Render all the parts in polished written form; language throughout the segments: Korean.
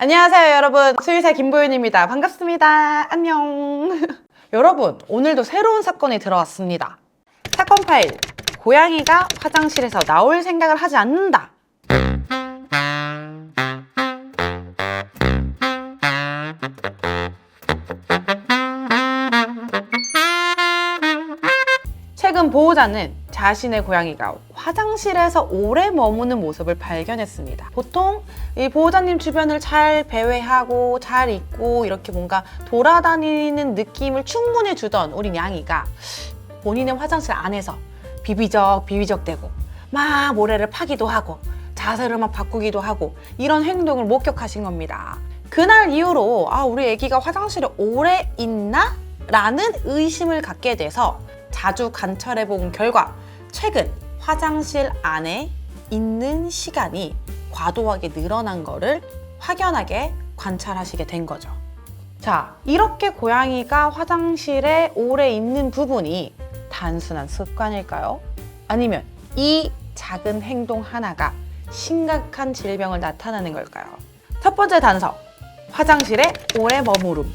안녕하세요 여러분, 수의사 김보윤입니다. 반갑습니다. 안녕. 여러분, 오늘도 새로운 사건이 들어왔습니다. 사건 파일, 고양이가 화장실에서 나올 생각을 하지 않는다. 최근 보호자는 자신의 고양이가 화장실에서 오래 머무는 모습을 발견했습니다. 보통 이 보호자님 주변을 잘 배회하고 잘 있고 이렇게 뭔가 돌아다니는 느낌을 충분히 주던 우리 냥이가 본인의 화장실 안에서 비비적 대고 막 모래를 파기도 하고 자세를 막 바꾸기도 하고 이런 행동을 목격하신 겁니다. 그날 이후로 우리 애기가 화장실에 오래 있나? 라는 의심을 갖게 돼서 자주 관찰해 본 결과 최근 화장실 안에 있는 시간이 과도하게 늘어난 거를 확연하게 관찰하시게 된 거죠. 자, 이렇게 고양이가 화장실에 오래 있는 부분이 단순한 습관일까요? 아니면 이 작은 행동 하나가 심각한 질병을 나타내는 걸까요? 첫 번째 단서, 화장실에 오래 머무름.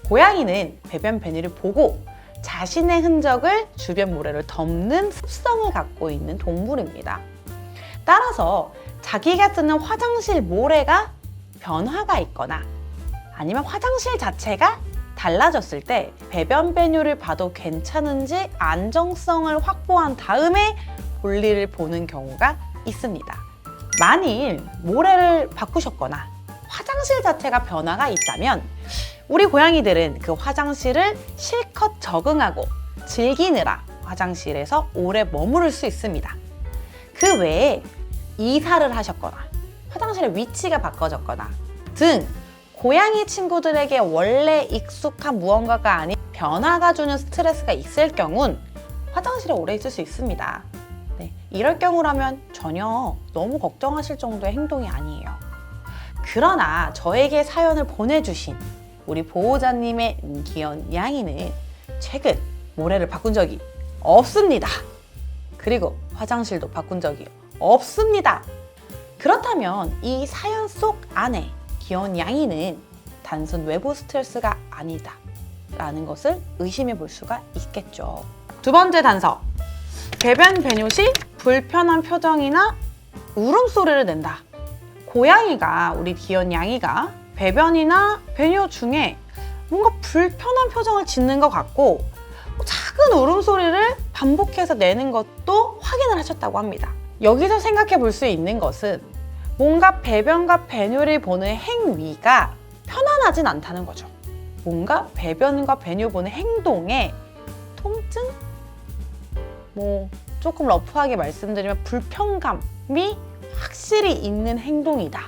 고양이는 배변 배니를 보고 자신의 흔적을 주변 모래를 덮는 습성을 갖고 있는 동물입니다. 따라서 자기가 쓰는 화장실 모래가 변화가 있거나 아니면 화장실 자체가 달라졌을 때 배변 배뇨를 봐도 괜찮은지 안정성을 확보한 다음에 볼일을 보는 경우가 있습니다. 만일 모래를 바꾸셨거나 화장실 자체가 변화가 있다면 우리 고양이들은 그 화장실을 실컷 적응하고 즐기느라 화장실에서 오래 머무를 수 있습니다. 그 외에 이사를 하셨거나 화장실의 위치가 바꿔졌거나 등 고양이 친구들에게 원래 익숙한 무언가가 아닌 변화가 주는 스트레스가 있을 경우는 화장실에 오래 있을 수 있습니다. 네, 이럴 경우라면 전혀 너무 걱정하실 정도의 행동이 아니에요. 그러나 저에게 사연을 보내주신 우리 보호자님의 귀여운 냥이는 최근 모래를 바꾼 적이 없습니다. 그리고 화장실도 바꾼 적이 없습니다. 그렇다면 이 사연 속 안에 귀여운 냥이는 단순 외부 스트레스가 아니다 라는 것을 의심해 볼 수가 있겠죠. 두 번째 단서, 배변 배뇨 시 불편한 표정이나 울음소리를 낸다. 고양이가, 우리 귀여운 냥이가 배변이나 배뇨 중에 뭔가 불편한 표정을 짓는 것 같고 작은 울음소리를 반복해서 내는 것도 확인을 하셨다고 합니다. 여기서 생각해 볼 수 있는 것은 뭔가 배변과 배뇨를 보는 행위가 편안하진 않다는 거죠. 뭔가 배변과 배뇨 보는 행동에 통증? 조금 러프하게 말씀드리면 불편감이 확실히 있는 행동이다.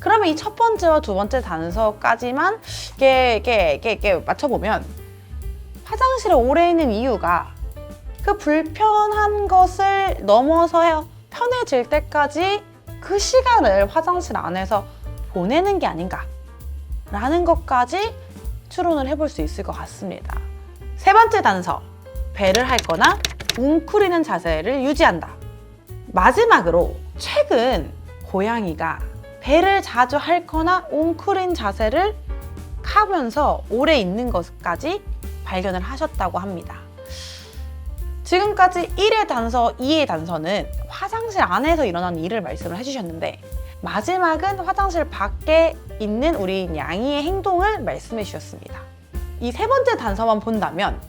그러면 이 첫 번째와 두 번째 단서까지만 이렇게 맞춰보면 화장실에 오래 있는 이유가 그 불편한 것을 넘어서 편해질 때까지 그 시간을 화장실 안에서 보내는 게 아닌가 라는 것까지 추론을 해볼 수 있을 것 같습니다. 세 번째 단서, 배를 핥거나 웅크리는 자세를 유지한다. 마지막으로 최근 고양이가 배를 자주 핥거나 웅크린 자세를 하면서 오래 있는 것까지 발견을 하셨다고 합니다. 지금까지 1의 단서, 2의 단서는 화장실 안에서 일어난 일을 말씀을 해주셨는데 마지막은 화장실 밖에 있는 우리 냥이의 행동을 말씀해 주셨습니다. 이 세 번째 단서만 본다면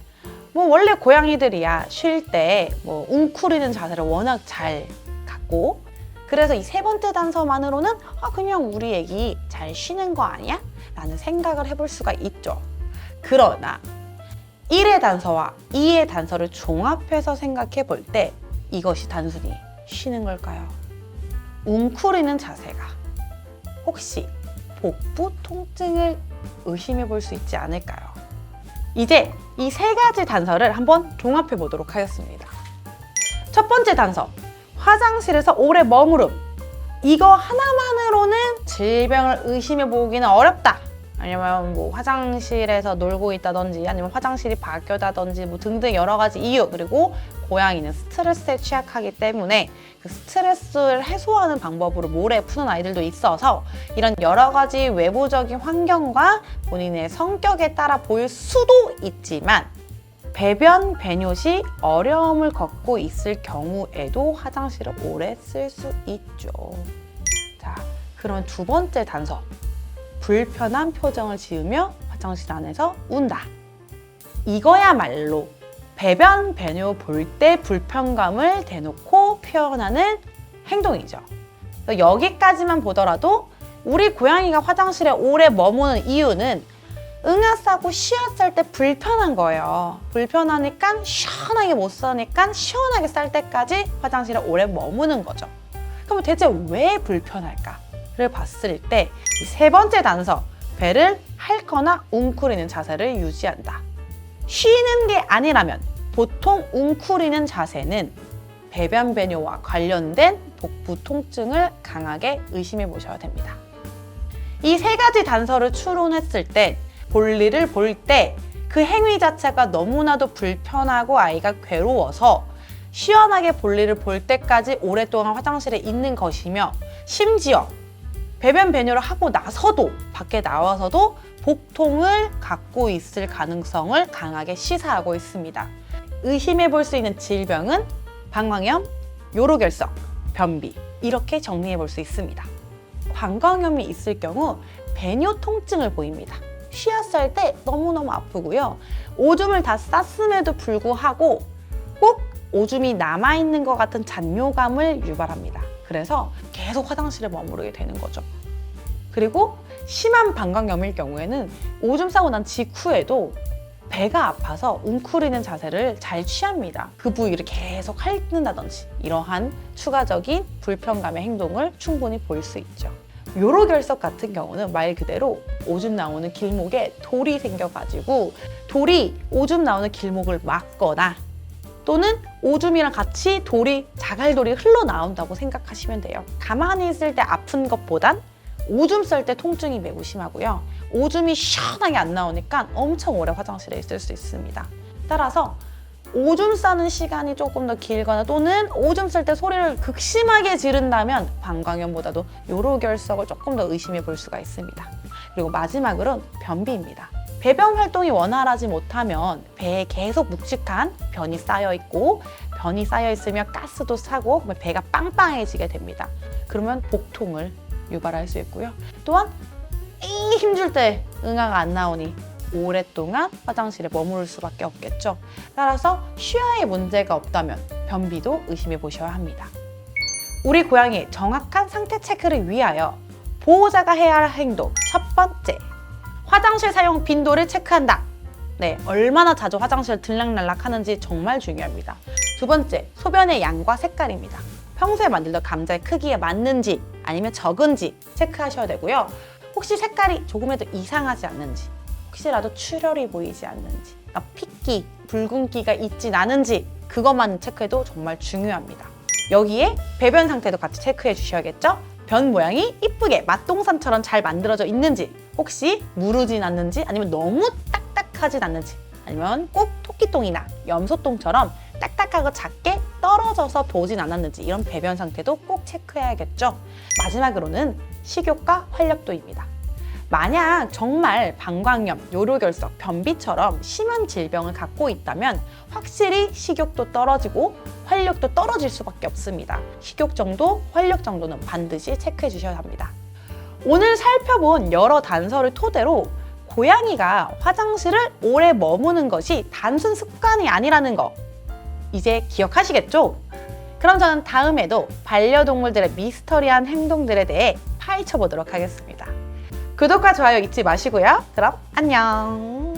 원래 고양이들이야 쉴 때 웅크리는 자세를 워낙 잘 갖고 그래서 이 세 번째 단서만으로는 그냥 우리 애기 잘 쉬는 거 아니야? 라는 생각을 해볼 수가 있죠. 그러나 1의 단서와 2의 단서를 종합해서 생각해 볼 때 이것이 단순히 쉬는 걸까요? 웅크리는 자세가 혹시 복부 통증을 의심해 볼 수 있지 않을까요? 이제 이 세 가지 단서를 한번 종합해 보도록 하겠습니다. 첫 번째 단서, 화장실에서 오래 머무름. 이거 하나만으로는 질병을 의심해 보기는 어렵다 아니면 뭐 화장실에서 놀고 있다든지 아니면 화장실이 바뀌었다든지 뭐 등등 여러 가지 이유, 그리고 고양이는 스트레스에 취약하기 때문에 그 스트레스를 해소하는 방법으로 모래 푸는 아이들도 있어서 이런 여러 가지 외부적인 환경과 본인의 성격에 따라 보일 수도 있지만 배변, 배뇨 시 어려움을 겪고 있을 경우에도 화장실을 오래 쓸 수 있죠. 자, 그럼 두 번째 단서. 불편한 표정을 지으며 화장실 안에서 운다. 이거야말로 배변, 배뇨 볼 때 불편감을 대놓고 표현하는 행동이죠. 여기까지만 보더라도 우리 고양이가 화장실에 오래 머무는 이유는 응아 싸고 쉬어 쌀 때 불편한 거예요. 불편하니까 시원하게 못 싸니까 시원하게 쌀 때까지 화장실에 오래 머무는 거죠. 그럼 대체 왜 불편할까를 봤을 때 이 세 번째 단서, 배를 핥거나 웅크리는 자세를 유지한다. 쉬는 게 아니라면 보통 웅크리는 자세는 배변 배뇨와 관련된 복부 통증을 강하게 의심해 보셔야 됩니다. 이 세 가지 단서를 추론했을 때 볼일을 볼 때 그 행위 자체가 너무나도 불편하고 아이가 괴로워서 시원하게 볼일을 볼 때까지 오랫동안 화장실에 있는 것이며, 심지어 배변 배뇨를 하고 나서도 밖에 나와서도 복통을 갖고 있을 가능성을 강하게 시사하고 있습니다. 의심해 볼 수 있는 질병은 방광염, 요로결석, 변비, 이렇게 정리해 볼 수 있습니다. 방광염이 있을 경우 배뇨 통증을 보입니다. 쉬었을 때 너무너무 아프고요. 오줌을 다 쌌음에도 불구하고 꼭 오줌이 남아있는 것 같은 잔뇨감을 유발합니다. 그래서 계속 화장실에 머무르게 되는 거죠. 그리고 심한 방광염일 경우에는 오줌 싸고 난 직후에도 배가 아파서 웅크리는 자세를 잘 취합니다. 그 부위를 계속 핥는다든지 이러한 추가적인 불편감의 행동을 충분히 볼 수 있죠. 요로결석 같은 경우는 말 그대로 오줌 나오는 길목에 돌이 생겨가지고 돌이 오줌 나오는 길목을 막거나 또는 오줌이랑 같이 자갈돌이 흘러나온다고 생각하시면 돼요. 가만히 있을 때 아픈 것보단 오줌 쌀 때 통증이 매우 심하고요. 오줌이 시원하게 안 나오니까 엄청 오래 화장실에 있을 수 있습니다. 따라서 오줌 싸는 시간이 조금 더 길거나 또는 오줌 쌀 때 소리를 극심하게 지른다면 방광염보다도 요로결석을 조금 더 의심해 볼 수가 있습니다. 그리고 마지막으로는 변비입니다. 배변 활동이 원활하지 못하면 배에 계속 묵직한 변이 쌓여 있고, 변이 쌓여 있으면 가스도 차고 배가 빵빵해지게 됩니다. 그러면 복통을 유발할 수 있고요. 또한 힘줄 때 응아가 안 나오니 오랫동안 화장실에 머무를 수밖에 없겠죠. 따라서 쉬어에 문제가 없다면 변비도 의심해 보셔야 합니다. 우리 고양이의 정확한 상태 체크를 위하여 보호자가 해야 할 행동 첫 번째, 화장실 사용 빈도를 체크한다. 네, 얼마나 자주 화장실 들락날락 하는지 정말 중요합니다. 두 번째, 소변의 양과 색깔입니다. 평소에 만들던 감자의 크기에 맞는지 아니면 적은지 체크하셔야 되고요. 혹시 색깔이 조금이라도 이상하지 않는지, 혹시라도 출혈이 보이지 않는지, 핏기, 붉은기가 있진 않은지 그것만 체크해도 정말 중요합니다. 여기에 배변 상태도 같이 체크해 주셔야겠죠? 변 모양이 이쁘게 맛동산처럼 잘 만들어져 있는지, 혹시 무르진 않는지, 아니면 너무 딱딱하진 않는지, 아니면 꼭 토끼똥이나 염소똥처럼 딱딱하고 작게 떨어져서 보진 않았는지, 이런 배변 상태도 꼭 체크해야겠죠. 마지막으로는 식욕과 활력도입니다. 만약 정말 방광염, 요로결석, 변비처럼 심한 질병을 갖고 있다면 확실히 식욕도 떨어지고 활력도 떨어질 수밖에 없습니다. 식욕 정도, 활력 정도는 반드시 체크해 주셔야 합니다. 오늘 살펴본 여러 단서를 토대로 고양이가 화장실을 오래 머무는 것이 단순 습관이 아니라는 거 이제 기억하시겠죠? 그럼 저는 다음에도 반려동물들의 미스터리한 행동들에 대해 파헤쳐 보도록 하겠습니다. 구독과 좋아요 잊지 마시고요. 그럼 안녕!